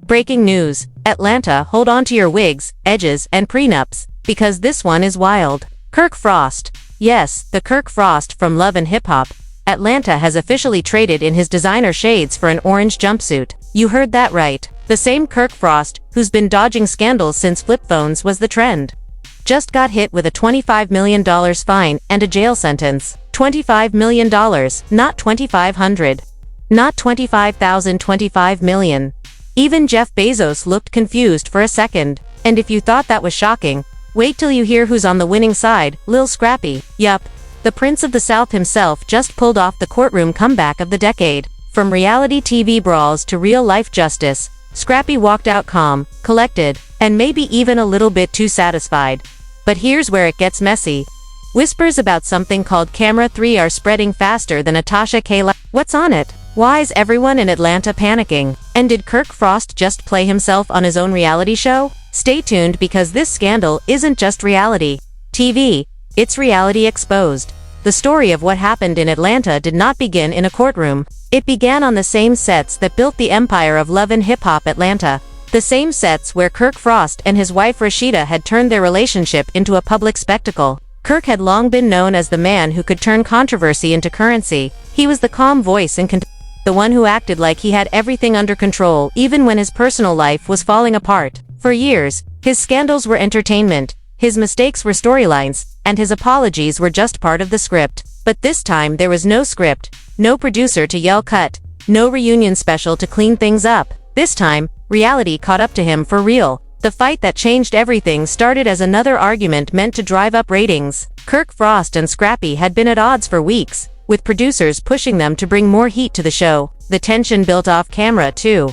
Breaking news. Atlanta, hold on to your wigs, edges, and prenups, because this one is wild. Kirk Frost. Yes, the Kirk Frost from Love and Hip Hop. Atlanta has officially traded in his designer shades for an orange jumpsuit. You heard that right. The same Kirk Frost, who's been dodging scandals since flip phones was the trend, just got hit with a $25 million fine and a jail sentence. $25 million, not $2,500. Not $25,000, $25 million. Even Jeff Bezos looked confused for a second. And if you thought that was shocking, wait till you hear who's on the winning side, Lil Scrappy. Yup. The Prince of the South himself just pulled off the courtroom comeback of the decade. From reality TV brawls to real-life justice, Scrappy walked out calm, collected, and maybe even a little bit too satisfied. But here's where it gets messy. Whispers about something called Camera 3 are spreading faster than a Tasha K. What's on it? Why is everyone in Atlanta panicking? And did Kirk Frost just play himself on his own reality show? Stay tuned because this scandal isn't just reality TV, it's reality exposed. The story of what happened in Atlanta did not begin in a courtroom. It began on the same sets that built the empire of Love and Hip Hop Atlanta. The same sets where Kirk Frost and his wife Rashida had turned their relationship into a public spectacle. Kirk had long been known as the man who could turn controversy into currency. He was the calm voice and the one who acted like he had everything under control even when his personal life was falling apart. For years, his scandals were entertainment, his mistakes were storylines, and his apologies were just part of the script. But this time there was no script, no producer to yell cut, no reunion special to clean things up. This time, reality caught up to him for real. The fight that changed everything started as another argument meant to drive up ratings. Kirk Frost and Scrappy had been at odds for weeks, with producers pushing them to bring more heat to the show. The tension built off camera too.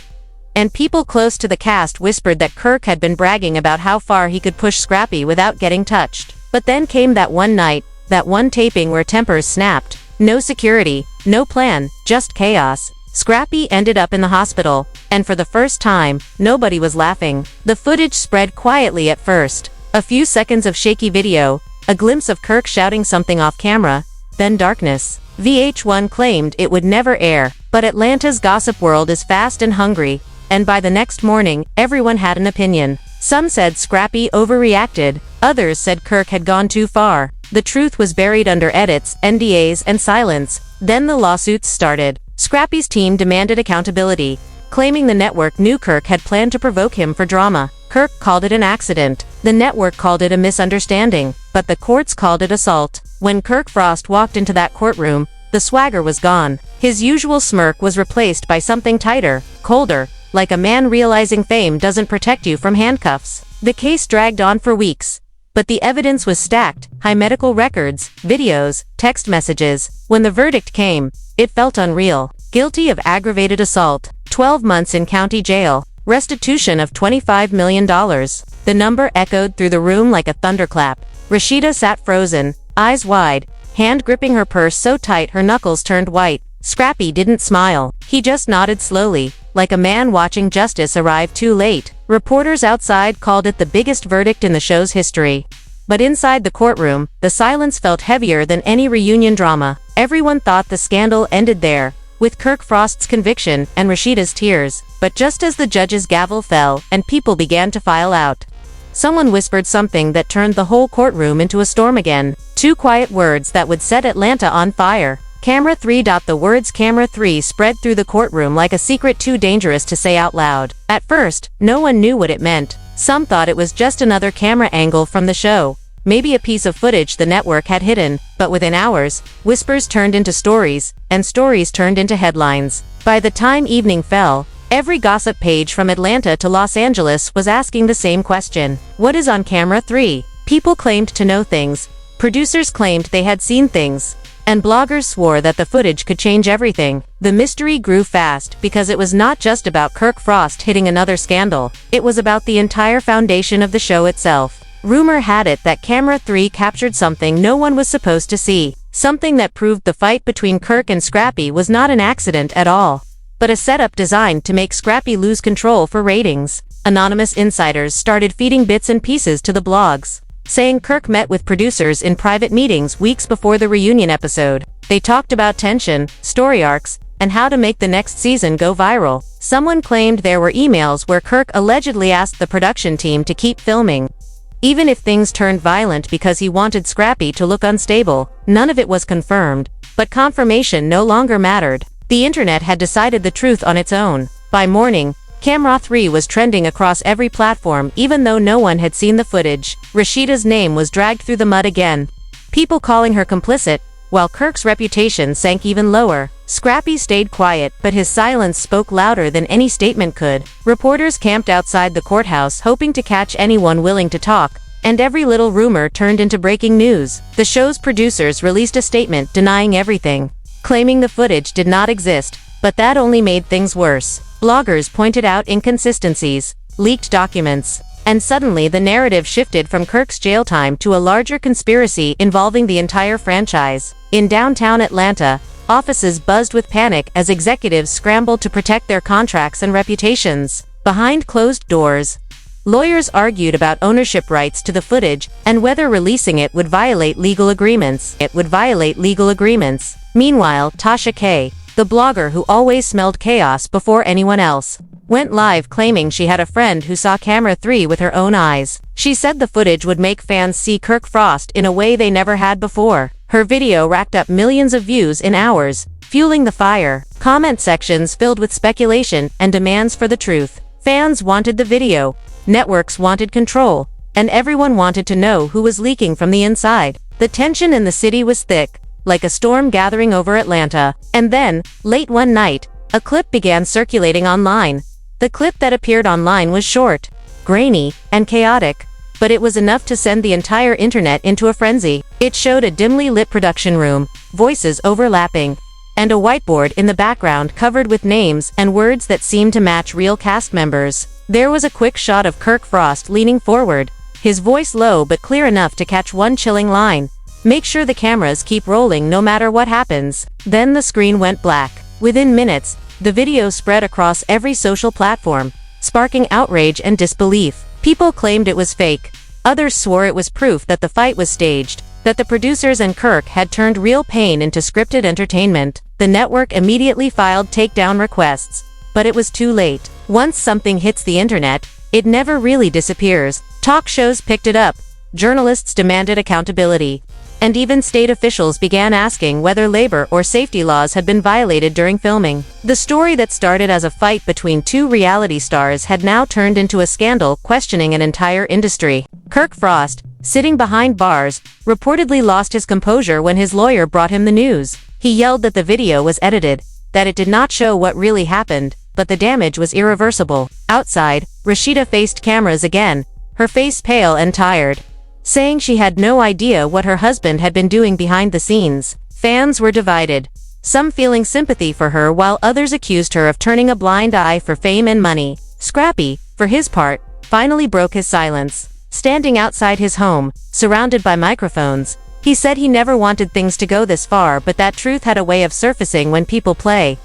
And people close to the cast whispered that Kirk had been bragging about how far he could push Scrappy without getting touched. But then came that one night, that one taping where tempers snapped. No security, no plan, just chaos. Scrappy ended up in the hospital, and for the first time, nobody was laughing. The footage spread quietly at first. A few seconds of shaky video, a glimpse of Kirk shouting something off camera, then darkness. VH1 claimed it would never air, but Atlanta's gossip world is fast and hungry, and by the next morning, everyone had an opinion. Some said Scrappy overreacted, others said Kirk had gone too far. The truth was buried under edits, NDAs, and silence. Then the lawsuits started. Scrappy's team demanded accountability, claiming the network knew Kirk had planned to provoke him for drama. Kirk called it an accident. The network called it a misunderstanding, but the courts called it assault. When Kirk Frost walked into that courtroom, the swagger was gone. His usual smirk was replaced by something tighter, colder, like a man realizing fame doesn't protect you from handcuffs. The case dragged on for weeks, but the evidence was stacked: high medical records, videos, text messages. When the verdict came, it felt unreal. Guilty of aggravated assault, 12 months in county jail, restitution of $25 million. The number echoed through the room like a thunderclap. Rashida sat frozen, eyes wide, hand gripping her purse so tight her knuckles turned white. Scrappy didn't smile. He just nodded slowly, like a man watching justice arrive too late. Reporters outside called it the biggest verdict in the show's history. But inside the courtroom, the silence felt heavier than any reunion drama. Everyone thought the scandal ended there, with Kirk Frost's conviction and Rashida's tears. But just as the judge's gavel fell and people began to file out, someone whispered something that turned the whole courtroom into a storm again. Two quiet words that would set Atlanta on fire. Camera 3. The words Camera 3 spread through the courtroom like a secret too dangerous to say out loud. At first, no one knew what it meant. Some thought it was just another camera angle from the show, maybe a piece of footage the network had hidden. But within hours, whispers turned into stories, and stories turned into headlines. By the time evening fell, every gossip page from Atlanta to Los Angeles was asking the same question. What is on Camera 3? People claimed to know things, producers claimed they had seen things, and bloggers swore that the footage could change everything. The mystery grew fast because it was not just about Kirk Frost hitting another scandal, it was about the entire foundation of the show itself. Rumor had it that Camera 3 captured something no one was supposed to see, something that proved the fight between Kirk and Scrappy was not an accident at all, but a setup designed to make Scrappy lose control for ratings. Anonymous insiders started feeding bits and pieces to the blogs, saying Kirk met with producers in private meetings weeks before the reunion episode. They talked about tension, story arcs, and how to make the next season go viral. Someone claimed there were emails where Kirk allegedly asked the production team to keep filming, even if things turned violent, because he wanted Scrappy to look unstable. None of it was confirmed, but confirmation no longer mattered. The internet had decided the truth on its own. By morning, Camera 3 was trending across every platform even though no one had seen the footage. Rashida's name was dragged through the mud again, people calling her complicit, while Kirk's reputation sank even lower. Scrappy stayed quiet, but his silence spoke louder than any statement could. Reporters camped outside the courthouse hoping to catch anyone willing to talk, and every little rumor turned into breaking news. The show's producers released a statement denying everything, claiming the footage did not exist, but that only made things worse. Bloggers pointed out inconsistencies, leaked documents, and suddenly the narrative shifted from Kirk's jail time to a larger conspiracy involving the entire franchise. In downtown Atlanta, offices buzzed with panic as executives scrambled to protect their contracts and reputations. Behind closed doors, lawyers argued about ownership rights to the footage and whether releasing it would violate legal agreements. Meanwhile, Tasha K, the blogger who always smelled chaos before anyone else, went live claiming she had a friend who saw Camera 3 with her own eyes. She said the footage would make fans see Kirk Frost in a way they never had before. Her video racked up millions of views in hours, fueling the fire. Comment sections filled with speculation and demands for the truth. Fans wanted the video, networks wanted control, and everyone wanted to know who was leaking from the inside. The tension in the city was thick, like a storm gathering over Atlanta. And then, late one night, a clip began circulating online. The clip that appeared online was short, grainy, and chaotic, but it was enough to send the entire internet into a frenzy. It showed a dimly lit production room, voices overlapping, and a whiteboard in the background covered with names and words that seemed to match real cast members. There was a quick shot of Kirk Frost leaning forward, his voice low but clear enough to catch one chilling line: "Make sure the cameras keep rolling no matter what happens." Then the screen went black. Within minutes, the video spread across every social platform, sparking outrage and disbelief. People claimed it was fake. Others swore it was proof that the fight was staged, that the producers and Kirk had turned real pain into scripted entertainment. The network immediately filed takedown requests, but it was too late. Once something hits the internet, it never really disappears. Talk shows picked it up, journalists demanded accountability, and even state officials began asking whether labor or safety laws had been violated during filming. The story that started as a fight between two reality stars had now turned into a scandal questioning an entire industry. Kirk Frost, sitting behind bars, reportedly lost his composure when his lawyer brought him the news. He yelled that the video was edited, that it did not show what really happened, but the damage was irreversible. Outside, Rashida faced cameras again, her face pale and tired, saying she had no idea what her husband had been doing behind the scenes. Fans were divided, some feeling sympathy for her while others accused her of turning a blind eye for fame and money. Scrappy, for his part, finally broke his silence. Standing outside his home, surrounded by microphones, he said he never wanted things to go this far, but that truth had a way of surfacing when people play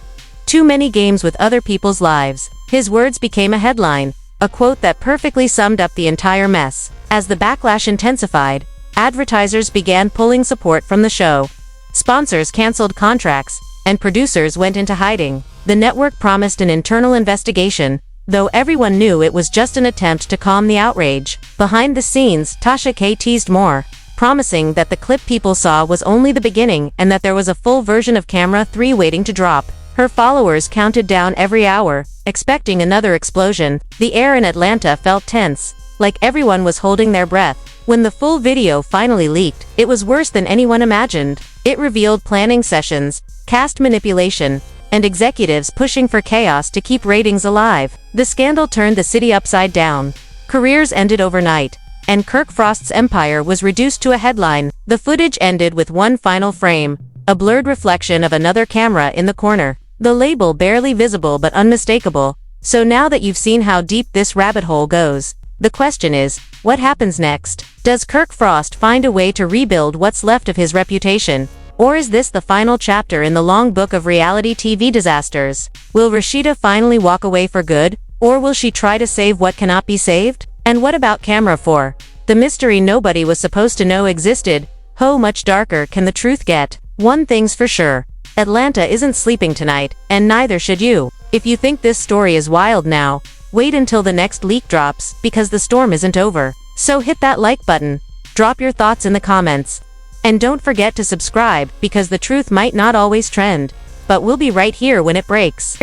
too many games with other people's lives. His words became a headline, a quote that perfectly summed up the entire mess. As the backlash intensified, advertisers began pulling support from the show. Sponsors canceled contracts, and producers went into hiding. The network promised an internal investigation, though everyone knew it was just an attempt to calm the outrage. Behind the scenes, Tasha K teased more, promising that the clip people saw was only the beginning and that there was a full version of Camera 3 waiting to drop. Her followers counted down every hour, expecting another explosion. The air in Atlanta felt tense, like everyone was holding their breath. When the full video finally leaked, it was worse than anyone imagined. It revealed planning sessions, cast manipulation, and executives pushing for chaos to keep ratings alive. The scandal turned the city upside down. Careers ended overnight, and Kirk Frost's empire was reduced to a headline. The footage ended with one final frame, a blurred reflection of another camera in the corner. The label barely visible but unmistakable. So now that you've seen how deep this rabbit hole goes, the question is, what happens next? Does Kirk Frost find a way to rebuild what's left of his reputation? Or is this the final chapter in the long book of reality TV disasters? Will Rashida finally walk away for good? Or will she try to save what cannot be saved? And what about Camera 4? The mystery nobody was supposed to know existed. How much darker can the truth get? One thing's for sure, Atlanta isn't sleeping tonight, and neither should you. If you think this story is wild now, wait until the next leak drops, because the storm isn't over. So hit that like button, drop your thoughts in the comments, and don't forget to subscribe, because the truth might not always trend, but we'll be right here when it breaks.